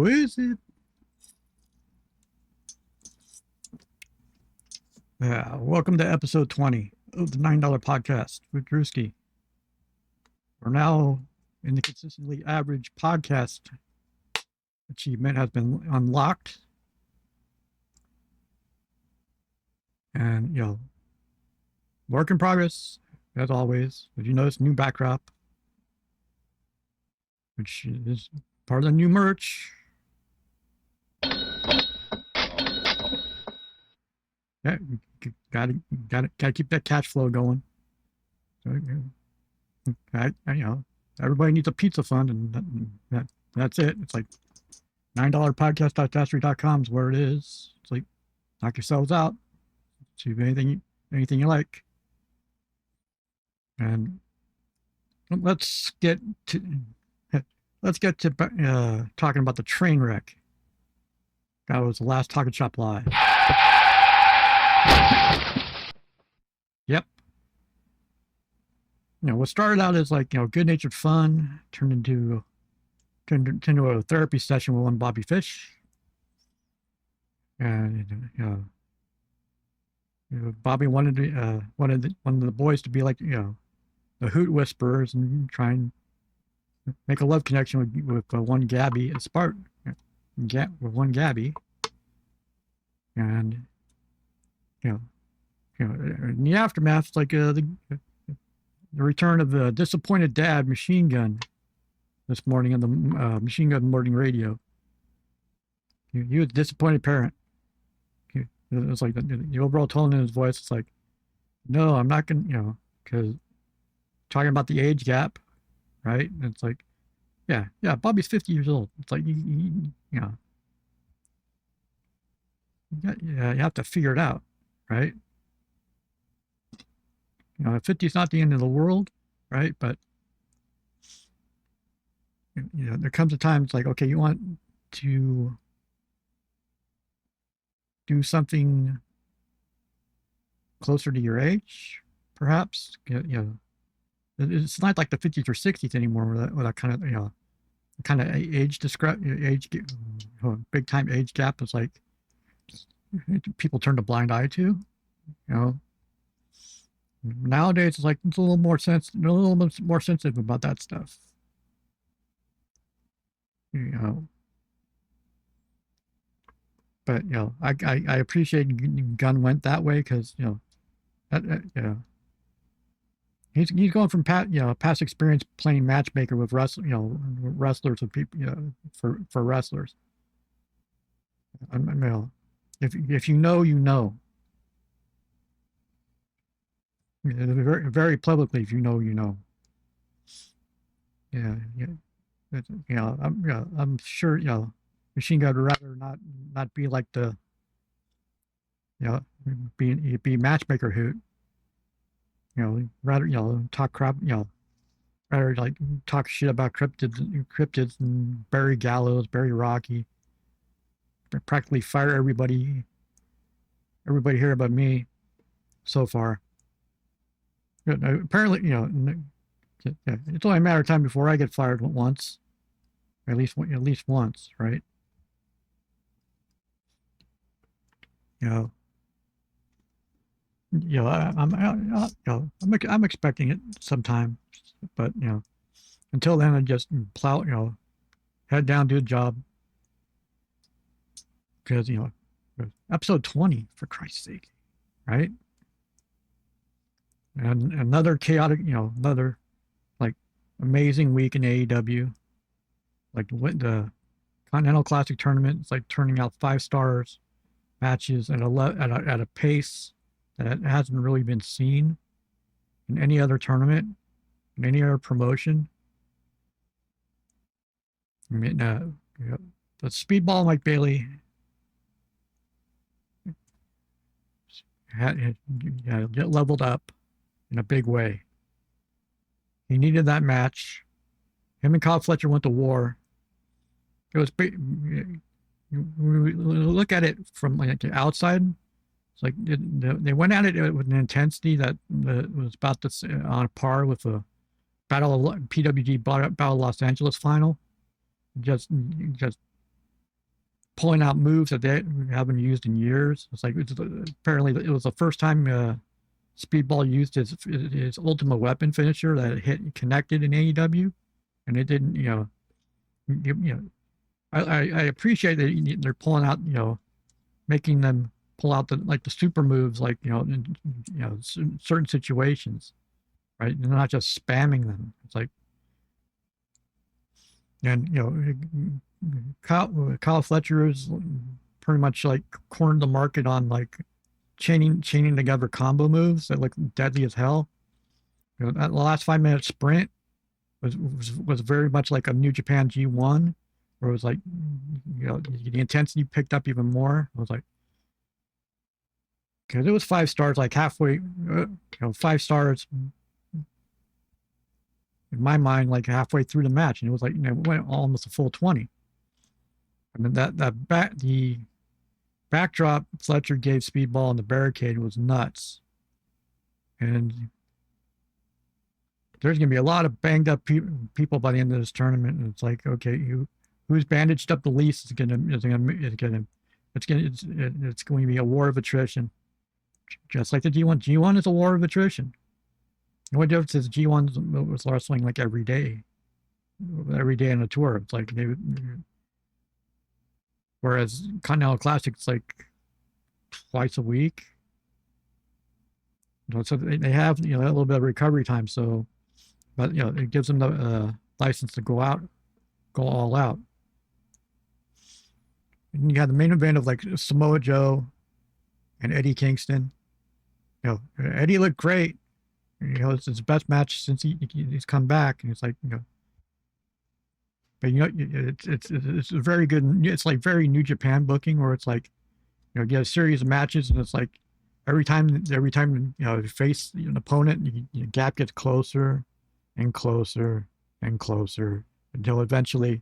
Who is it? Yeah, welcome to episode 20 of the $9 podcast with Drewski. We're now in the consistently average podcast achievement has been unlocked. And, work in progress, as always. If you notice, new backdrop, which is part of the new merch. Yeah, gotta keep that cash flow going. So, everybody needs a pizza fund, and that's it. It's like $9podcast.tastery.com is where it is. It's like, knock yourselves out. See anything you like. And let's get to talking about the train wreck. That was the last TalkNShop live. Yep. What started out as like, good-natured fun turned into a therapy session with one Bobby Fish. And Bobby wanted one of the boys to be like, the Hoot Whisperers and try and make a love connection with one Gabby, a Spark, with one Gabby. And in the aftermath, it's like the return of the disappointed dad, Machine Gun, this morning on the Machine Gun morning radio. He was a disappointed parent. It was like the overall tone in his voice. It's like, no, I'm not gonna, because talking about the age gap, right? And it's like, yeah, Bobby's 50 years old. It's like, you have to figure it out, right? 50 is not the end of the world, right? But there comes a time it's like, okay, you want to do something closer to your age, perhaps. It's not like the 50s or 60s anymore, with that kind of big time age gap is like people turn a blind eye to. Nowadays it's like it's a little more sensitive about that stuff. But I appreciate Gunn went that way because he's going from past experience playing matchmaker with wrestlers with people for wrestlers. If you know. Very, very publicly, if you know. Yeah. I'm sure Machine Gun would rather not be like the be matchmaker Hoot. Rather talk crap. Rather like talk shit about cryptids and Barry Gallows, Barry Rocky. Practically fire everybody here but me so far. Apparently, it's only a matter of time before I get fired once, at least once, right? I'm expecting it sometime, but until then, I just plow, head down, do a job, because episode 20 for Christ's sake, right? And another chaotic, another like amazing week in AEW. Like the Continental Classic tournament, it's like turning out 5-star matches at a pace that hasn't really been seen in any other tournament, in any other promotion. I mean, the Speedball Mike Bailey had leveled up in a big way. He needed that match. Him and Kyle Fletcher went to war. It was big. We look at it from like the outside. It's like they went at it with an intensity that was about on par with the PWG Battle of Los Angeles final. Just pulling out moves that they haven't used in years. It's like apparently it was the first time Speedball used his ultimate weapon finisher that hit connected in AEW, and it didn't. I appreciate that they're pulling out, making them pull out the super moves, like in certain situations, right? They're not just spamming them. It's like, and Kyle Fletcher is pretty much like cornered the market on like chaining together combo moves that look deadly as hell. That last 5 minute sprint was very much like a New Japan G1, where it was like, the intensity picked up even more. I was like, because it was 5 stars, like halfway, 5 stars in my mind, like halfway through the match, and it was like, it went almost a full 20. I mean, the backdrop Fletcher gave Speedball on the barricade was nuts, and there's gonna be a lot of banged up people by the end of this tournament, and it's like, okay, who's bandaged up the least is going to be a war of attrition, just like the G1. G1 is a war of attrition. The only difference is G1 was wrestling like every day on a tour. It's like whereas Continental Classic, it's like twice a week. So they have a little bit of recovery time. So, but it gives them the license to go all out. And you had the main event of like Samoa Joe and Eddie Kingston. Eddie looked great. It's his best match since he's come back, and it's like, but it's very good. It's like very New Japan booking, where it's like, you get a series of matches, and it's like every time you face an opponent, your gap gets closer and closer and closer until eventually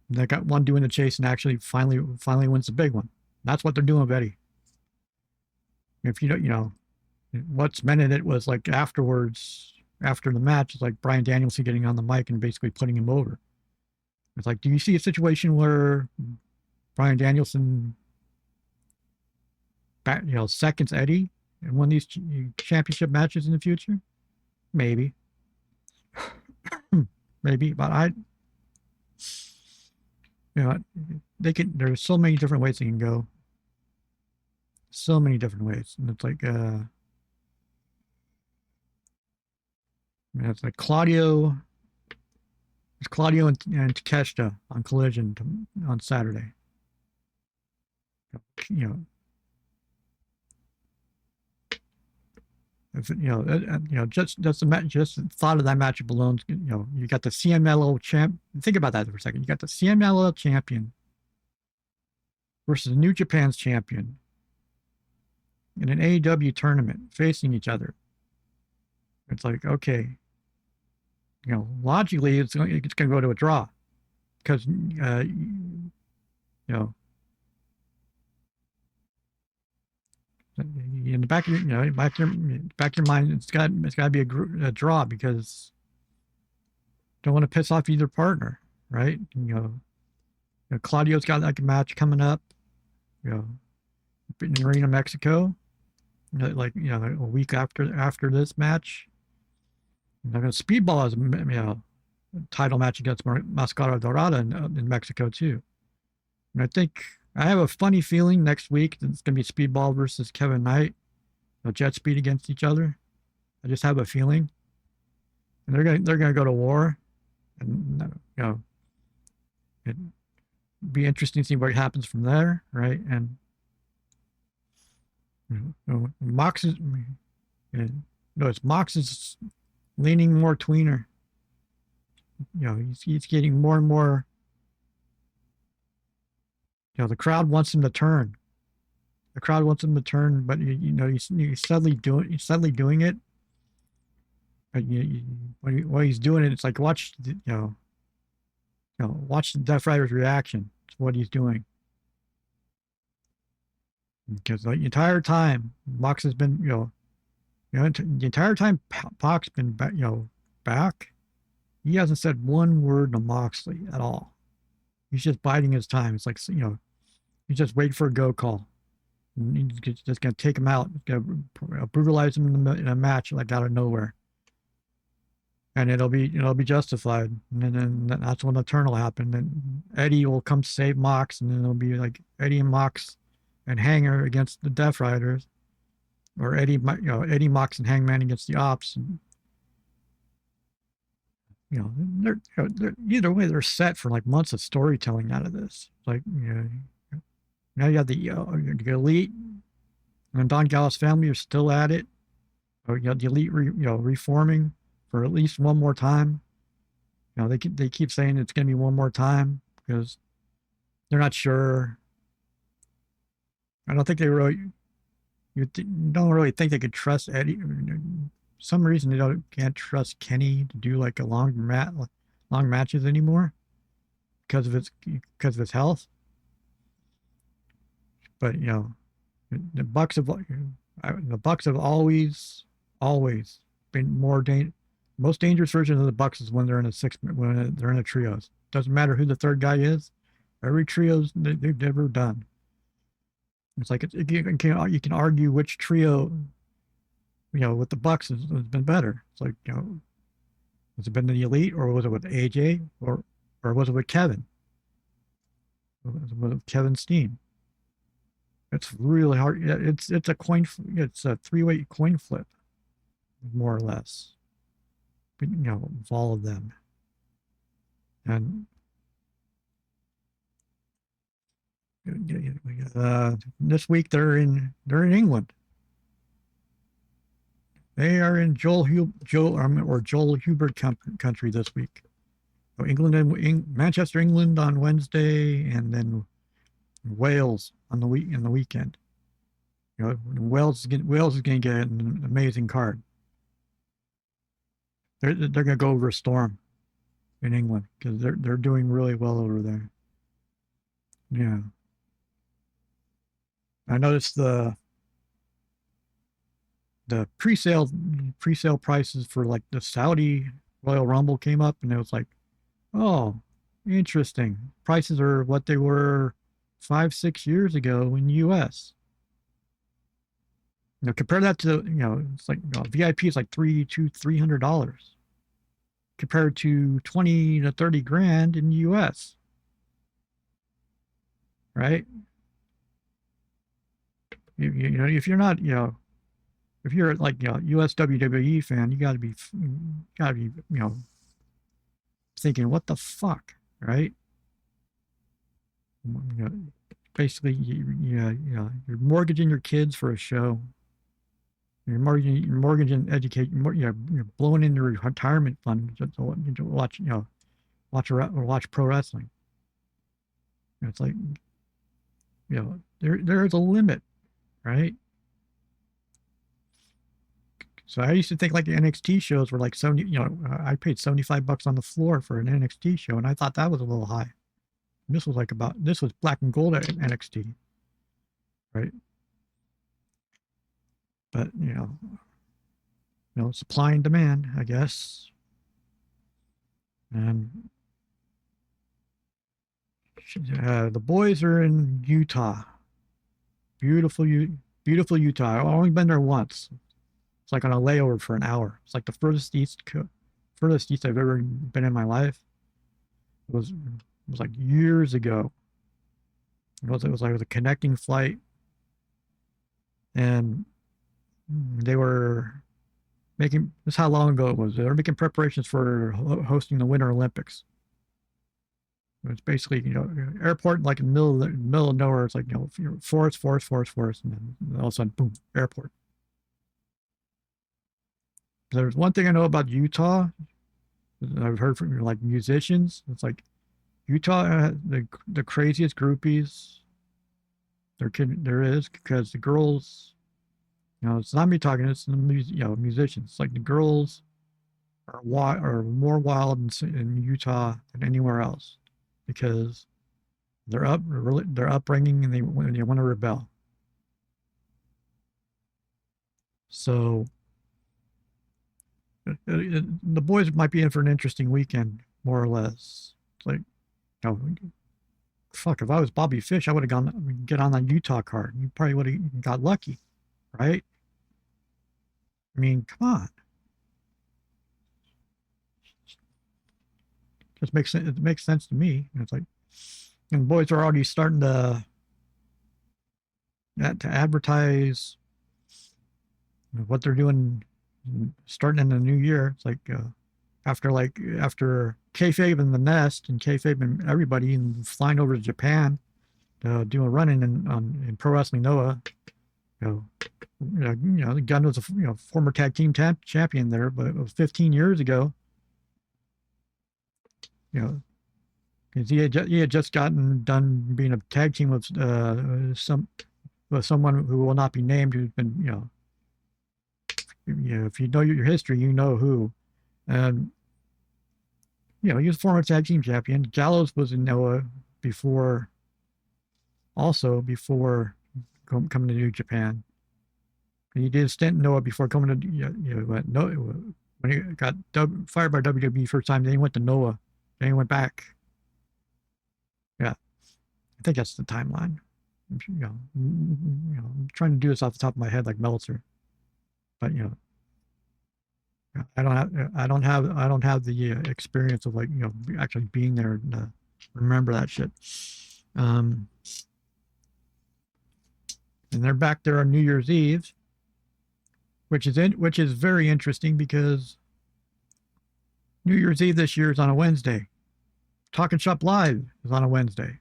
they got one doing the chase and actually finally wins the big one. That's what they're doing with Eddie. If you don't, what's meant in it was like afterwards, after the match, it's like Bryan Danielson getting on the mic and basically putting him over. It's like, do you see a situation where Bryan Danielson seconds Eddie in one of these championship matches in the future? Maybe. Maybe, but there's so many different ways they can go. So many different ways. And it's like, it's like Claudio and Takeshita on Collision on Saturday. If just the match, just the thought of that match alone, you got the CMLL champ. Think about that for a second. You got the CMLL champion versus New Japan's champion in an AEW tournament facing each other. It's like, okay, logically it's going to go to a draw, because in the back of your, back of your mind, it's got to be a draw, because don't want to piss off either partner, right? Claudio's got like a match coming up, in the Arena, Mexico, like a week after this match. Speedball has a title match against Mascara Dorada in Mexico too. And I think I have a funny feeling next week that it's going to be Speedball versus Kevin Knight, Jet Speed against each other. I just have a feeling, and they're going to go to war, and it'd be interesting to see what happens from there, right? And Mox is leaning more tweener. He's getting more and more. The crowd wants him to turn. The crowd wants him to turn, but he's subtly doing it. But while he's doing it, it's like watch the Death Rider's reaction to what he's doing. Because the entire time Mox has been, the entire time Pac's been back, He hasn't said one word to Moxley at all. He's just biding his time. It's like, he's just waiting for a go call. And he's just going to take him out. He's going to brutalize him in a match like out of nowhere. And it'll be justified. And then that's when the turn will happen. And Eddie will come save Mox, and then it'll be like Eddie and Mox and Hanger against the Death Riders, or Eddie Mox and Hangman against the Ops. And, they're either way, they're set for like months of storytelling out of this. Like, now you have the Elite and Don Gallows family are still at it. You got the Elite, reforming for at least one more time. They keep saying it's going to be one more time because they're not sure. I don't think they really. You don't really think they could trust Eddie. For some reason they can't trust Kenny to do like long matches anymore because of his health. But the Bucks have always been most dangerous version of the Bucks is when they're in a trios. Doesn't matter who the third guy is. Every trios they've ever done. It's like you can argue which trio, with the Bucks has been better. It's like, has it been the Elite, or was it with AJ, or was it with Kevin? Was it with Kevin Steen? It's really hard. It's a three-way coin flip, more or less. With all of them. And this week they're in England. They are in Joel Hubert country this week. So Manchester, England on Wednesday, and then Wales on the weekend. Wales is going to get an amazing card. They're going to go over a storm in England because they're doing really well over there. Yeah. I noticed the pre-sale prices for like the Saudi Royal Rumble came up, and it was like, oh, interesting. Prices are what they were 5-6 years ago in the US. Compare that to it's like VIP is like $300 compared to 20 to 30 grand in the US. Right? If you're not, if you're like US WWE fan, you gotta be thinking, what the fuck, right? Basically, you're mortgaging your kids for a show. You're mortgaging education. You're blowing in your retirement fund to watch pro wrestling. It's like, there is a limit, right? So I used to think like the NXT shows were like 70. I paid $75 on the floor for an NXT show, and I thought that was a little high. And this was black and gold at NXT, right? But supply and demand, I guess. And the boys are in Utah. Beautiful Utah. I've only been there once. It's like on a layover for an hour. It's like the furthest east I've ever been in my life. It was like years ago. It was like a connecting flight, and they were making, this is how long ago it was. They were making preparations for hosting the Winter Olympics. It's basically, airport like in the middle of nowhere. It's like, forest, and then all of a sudden, boom, airport. There's one thing I know about Utah. I've heard from like musicians. It's like Utah has the craziest groupies there is, because the girls, it's not me talking. It's the musicians. It's like the girls are more wild in Utah than anywhere else, because their upbringing, and they want to rebel. So the boys might be in for an interesting weekend, more or less. It's like, you know, fuck, if I was Bobby Fish, I would have gone get on that Utah card. You probably would have got lucky, right? I mean, come on. Just makes sense. It makes sense to me. It's like, and the boys are already starting to advertise what they're doing, starting in the new year. It's like after kayfabe and the Nest and kayfabe and everybody and flying over to Japan, doing running in Pro Wrestling Noah. The Gunn was a former tag team champion there, but it was 15 years ago. Because he had just gotten done being a tag team with someone who will not be named, who's been if you know your history, you know who. And he was a former tag team champion. Gallows was in Noah before coming to New Japan. And he did a stint in Noah before coming to when he got fired by WWE first time. Then he went to Noah. Then he went back. Yeah, I think that's the timeline. I'm trying to do this off the top of my head like Meltzer, but I don't have the experience of actually being there and remember that shit. And they're back there on New Year's Eve, which is very interesting because New Year's Eve this year is on a Wednesday. TalkNShop Live is on a Wednesday.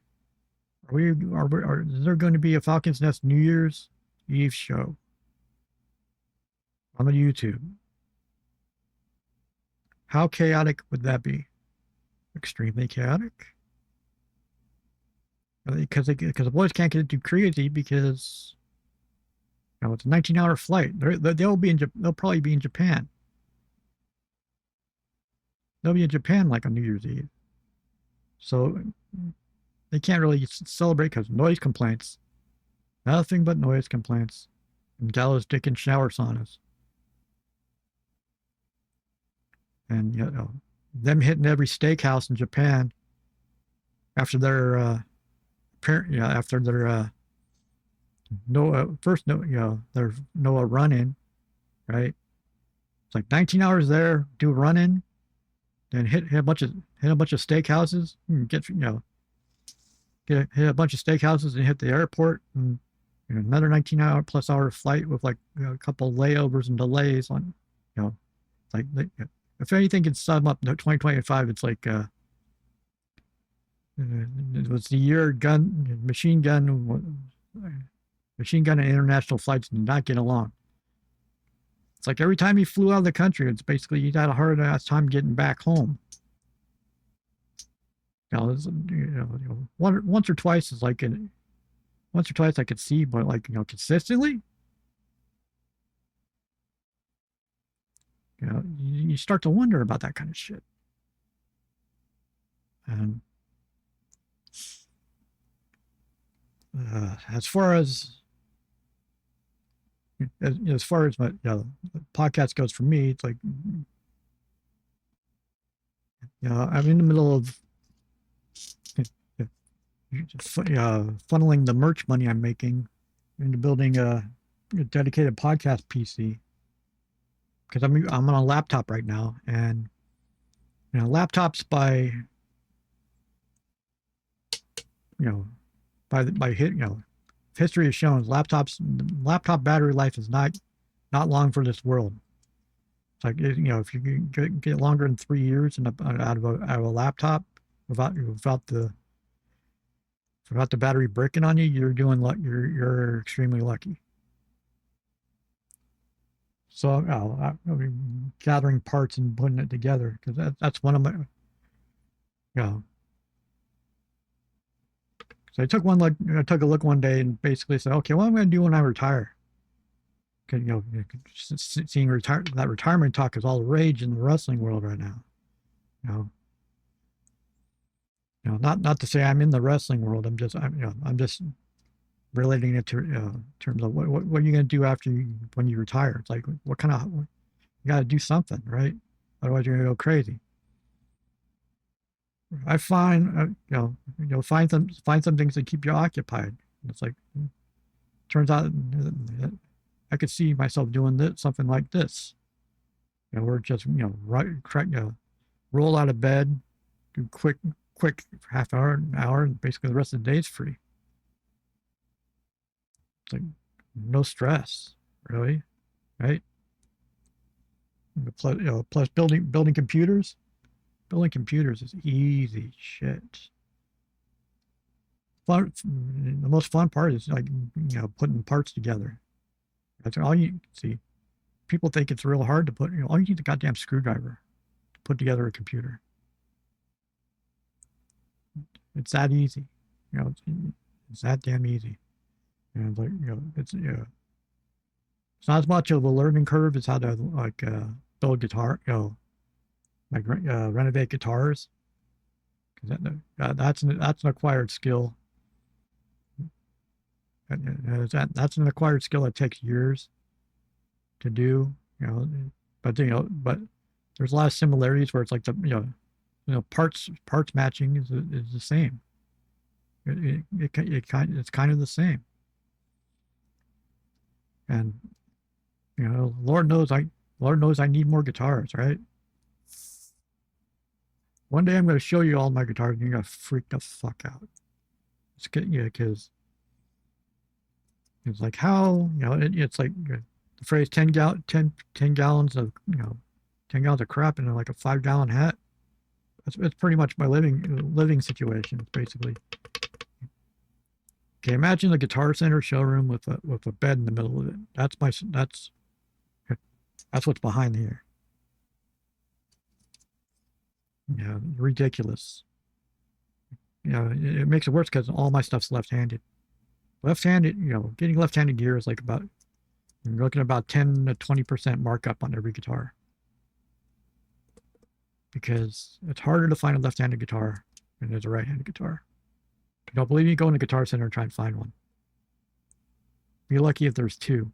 Is there going to be a Falcons Nest New Year's Eve show on the YouTube? How chaotic would that be? Extremely chaotic. Because the boys can't get too crazy because it's a 19-hour flight. They'll probably be in Japan. They'll be in Japan like on New Year's Eve. So they can't really celebrate because noise complaints. Nothing but noise complaints. And Gallows dick and shower saunas. And them hitting every steakhouse in Japan after their their Noah run-in, right? It's like 19 hours there, do a run-in, then hit a bunch of steakhouses, and hit a bunch of steakhouses and hit the airport, and another 19-hour flight with like a couple layovers and delays on, like if anything can sum up 2025, it's like it was the year machine gun and international flights did not get along. It's like every time he flew out of the country, it's basically he had a hard ass time getting back home. Once or twice is like once or twice I could see, but consistently, you start to wonder about that kind of shit. And as far as my the podcast goes for me, it's like I'm in the middle of funneling the merch money I'm making into building a dedicated podcast PC because I'm on a laptop right now, and laptops history has shown laptop battery life is not long for this world. It's like if you get longer than 3 years out of a laptop without the battery bricking on you, you're extremely lucky. So I'll be gathering parts and putting it together because that's one of my So I took a look one day and basically said, okay, what am I going to do when I retire? Because seeing that retirement talk is all the rage in the wrestling world right now. Not to say I'm in the wrestling world. I'm just relating it to terms of what are you going to do when you retire? It's like what kind of You got to do something, right? Otherwise, you're gonna go crazy. I find, find some things that keep you occupied. It's like, turns out, I could see myself doing this, something like this. We're just, roll out of bed, do quick half hour, an hour, and basically the rest of the day is free. It's like no stress, really, right? Plus building computers. Building computers is easy shit. The most fun part is putting parts together. That's all you see. People think it's real hard to put. All you need is a goddamn screwdriver to put together a computer. It's that easy. It's that damn easy. And it's not as much of a learning curve as how to build guitar. Renovate guitars. That's an acquired skill. That's an acquired skill that takes years to do. But there's a lot of similarities where it's like parts matching is the same. It's kind of the same. And Lord knows I need more guitars, right? One day I'm going to show you all my guitars and you're going to freak the fuck out. It's because it's like how, it's like the phrase 10 gallons of, 10 gallons of crap in like a 5-gallon hat. It's pretty much my living situation, basically. Okay, imagine the Guitar Center showroom with a bed in the middle of it. That's what's behind here. Ridiculous. It makes it worse because all my stuff's left-handed. Left-handed, getting left-handed gear is like you're looking at about 10 to 20% markup on every guitar. Because it's harder to find a left-handed guitar than there's a right-handed guitar. If you don't believe me, go in the Guitar Center and try and find one. Be lucky if there's two.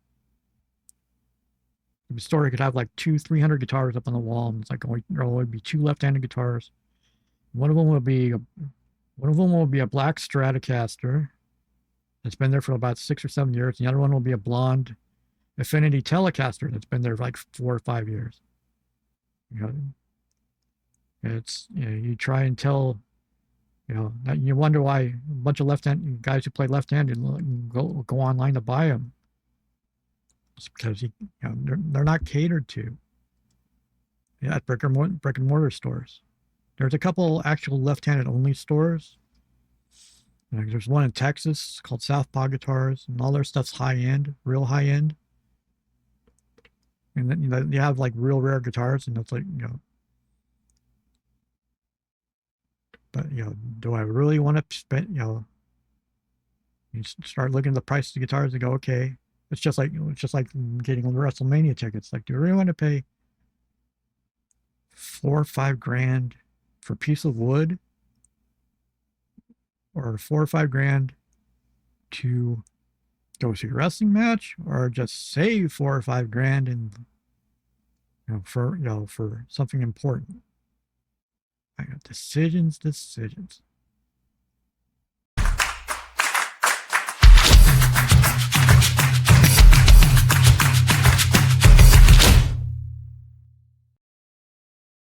The store could have like 300 guitars up on the wall, and it's like there'll only be 2 left-handed guitars. One of them will be a black Stratocaster that's been there for about 6 or 7 years. The other one will be a blonde Affinity Telecaster that's been there for like 4 or 5 years. It's you try and tell. You wonder why a bunch of left-handed guys who play left-handed go online to buy them. It's because they're not catered to. At brick and mortar stores. There's a couple actual left-handed only stores. There's one in Texas called Southpaw Guitars, and all their stuff's high-end, real high-end. And then you have like real rare guitars, and it's like But do I really want to spend? You start looking at the price of the guitars and go, okay, it's just like getting WrestleMania tickets. Like, do I really want to pay $4 or $5 grand for a piece of wood, or $4 or $5 grand to go see a wrestling match, or just save $4 or $5 grand and for something important? I got decisions.